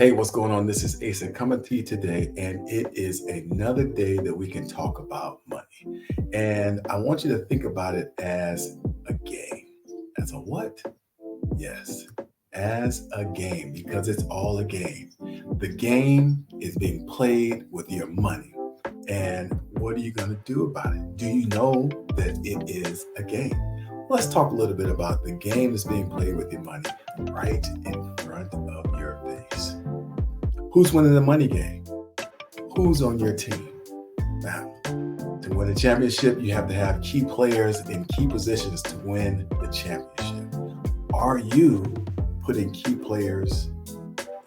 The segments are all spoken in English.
Hey, what's going on? This is Asa coming to you today, and it is another day that we can talk about money. And I want you to think about it as a game. As a what? Yes, as a game, because it's all a game. The game is being played with your money. And what are you going to do about it? Do you know that it is a game? Let's talk a little bit about the game that's being played with your money right in front of your face. Who's winning the money game? Who's on your team? Now, to win a championship, you have to have key players in key positions to win the championship. Are you putting key players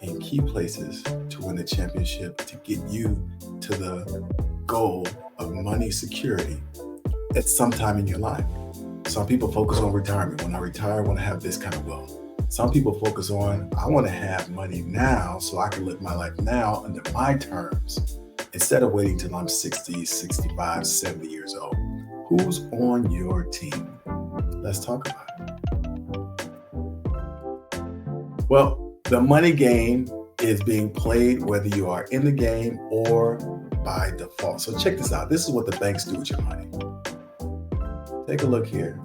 in key places to win the championship to get you to the goal of money security at some time in your life? Some people focus on retirement. When I retire, I want to have this kind of wealth. Some people focus on, I want to have money now so I can live my life now under my terms instead of waiting till I'm 60, 65, 70 years old. Who's on your team? Let's talk about it. Well, the money game is being played whether you are in the game or by default. So check this out. This is what the banks do with your money. Take a look here.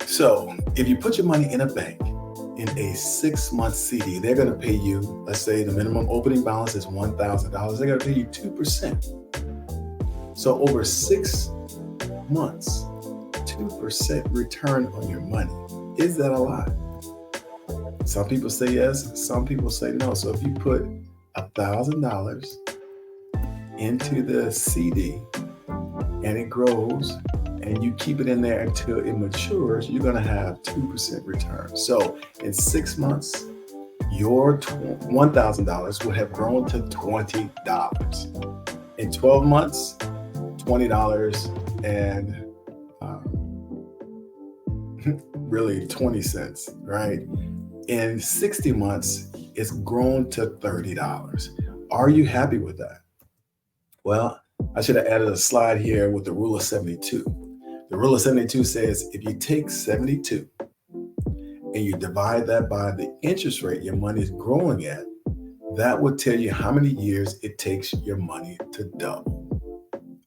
So if you put your money in a bank in a 6-month CD, they're going to pay you, let's say the minimum opening balance is $1,000. They're going to pay you 2%. So over 6 months, 2% return on your money. Is that a lot? Some people say yes, some people say no. So if you put $1,000 into the CD and it grows, and you keep it in there until it matures, you're going to have 2% return. So in 6 months, your $1,000 will have grown to $20. In 12 months, $20 and really 20 cents, right? In 60 months, it's grown to $30. Are you happy with that? Well, I should have added a slide here with the rule of 72. The rule of 72 says if you take 72 and you divide that by the interest rate your money is growing at, that will tell you how many years it takes your money to double.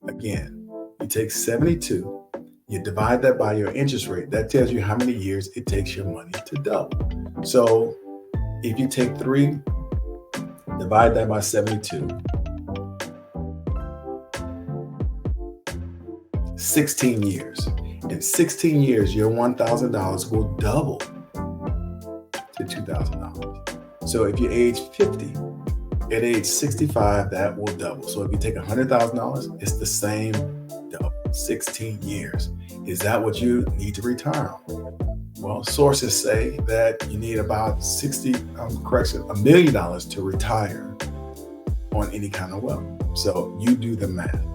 Again, you take 72, you divide that by your interest rate, that tells you how many years it takes your money to double. So if you take 3, divide that by 72, 16 years. In 16 years, your $1,000 will double to $2,000. So if you age 50, at age 65, that will double. So if you take $100,000, it's the same double, 16 years. Is that what you need to retire on? Well, sources say that you need about $1 million to retire on any kind of wealth. So you do the math.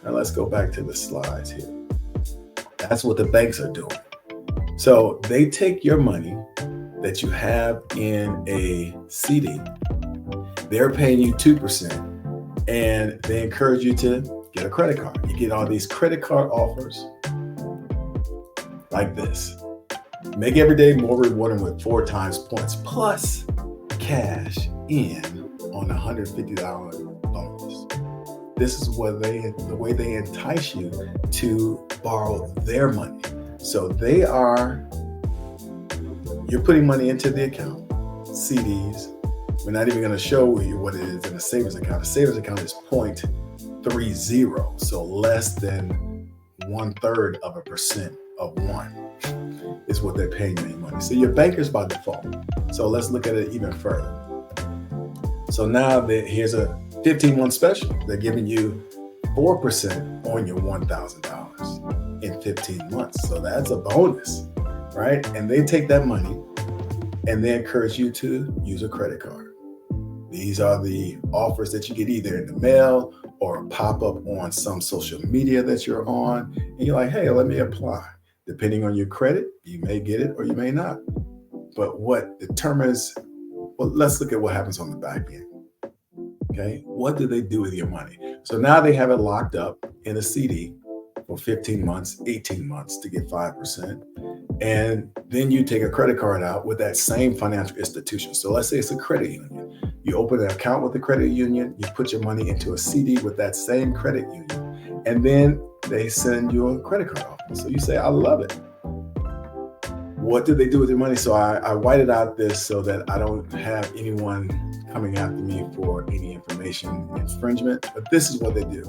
Now let's go back to the slides here. That's what the banks are doing. So they take your money that you have in a CD, they're paying you 2%, and they encourage you to get a credit card. You get all these credit card offers like this. Make every day more rewarding with 4 times points plus cash in on a $150 bonus. This is the way they entice you to borrow their money. So you're putting money into the account, CDs. We're not even going to show you what it is in a savings account. A savings account is 0.30, so less than 1/3% of 1 is what they're paying you in money. So your banker's by default. So let's look at it even further. So now here's a 15-month special. They're giving you 4% on your $1,000 in 15 months. So that's a bonus, right? And they take that money and they encourage you to use a credit card. These are the offers that you get either in the mail or a pop-up on some social media that you're on. And you're like, hey, let me apply. Depending on your credit, you may get it or you may not. But what determines, well, let's look at what happens on the back end. Okay, what do they do with your money? So now they have it locked up in a CD for 15 months, 18 months to get 5%. And then you take a credit card out with that same financial institution. So let's say it's a credit union. You open an account with the credit union, you put your money into a CD with that same credit union, and then they send you a credit card offer. So you say, I love it. What did they do with your money? So I whited out this so that I don't have anyone coming after me for any information infringement, but this is what they do.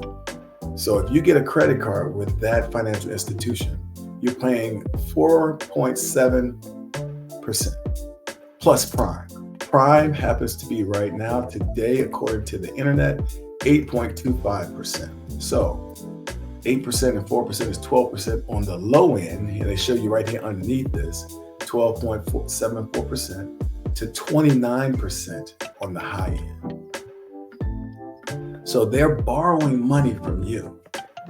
So if you get a credit card with that financial institution, you're paying 4.7% plus prime. Prime happens to be right now, today, according to the internet, 8.25%. So 8% and 4% is 12% on the low end. And they show you right here underneath this, 12.74% to 29% on the high end. So they're borrowing money from you.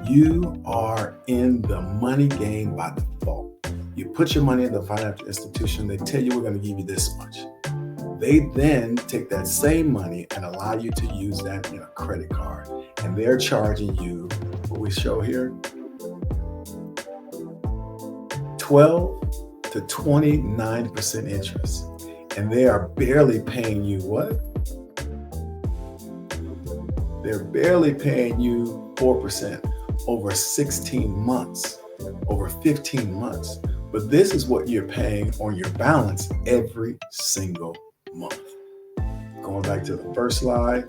You are in the money game by default. You put your money in the financial institution, they tell you we're going to give you this much. They then take that same money and allow you to use that in a credit card. And they're charging you, what we show here, 12 to 29% interest. And they are barely paying you what? They're barely paying you 4% over 16 months, over 15 months. But this is what you're paying on your balance every single month. Going back to the first slide,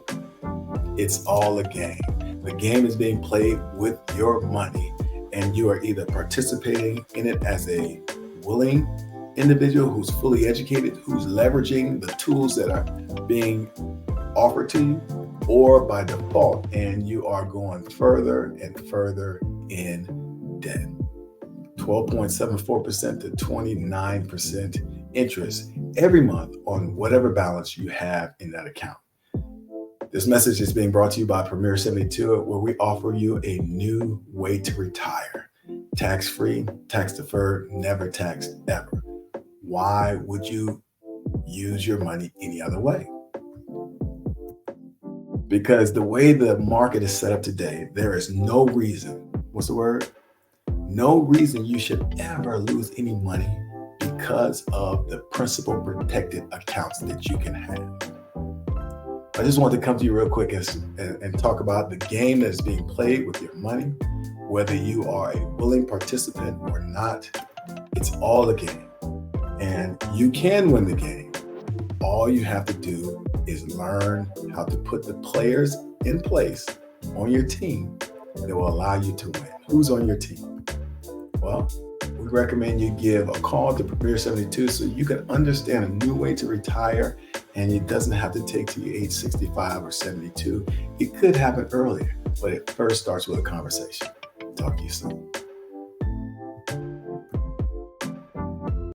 it's all a game. The game is being played with your money, and you are either participating in it as a willing individual who's fully educated, who's leveraging the tools that are being offered to you, or by default, and you are going further and further in debt. 12.74% to 29% interest every month on whatever balance you have in that account. This message is being brought to you by Premier 72, where we offer you a new way to retire. Tax-free, tax-deferred, never taxed ever. Why would you use your money any other way? Because the way the market is set up today, there is no reason, what's the word? No reason you should ever lose any money because of the principal protected accounts that you can have. I just want to come to you real quick and talk about the game that is being played with your money, whether you are a willing participant or not. It's all a game, and you can win the game. All you have to do is learn how to put the players in place on your team that will allow you to win. Who's on your team? Well, we recommend you give a call to Premier 72 so you can understand a new way to retire, and it doesn't have to take to you age 65 or 72. It could happen earlier, but it first starts with a conversation. Talk to you soon.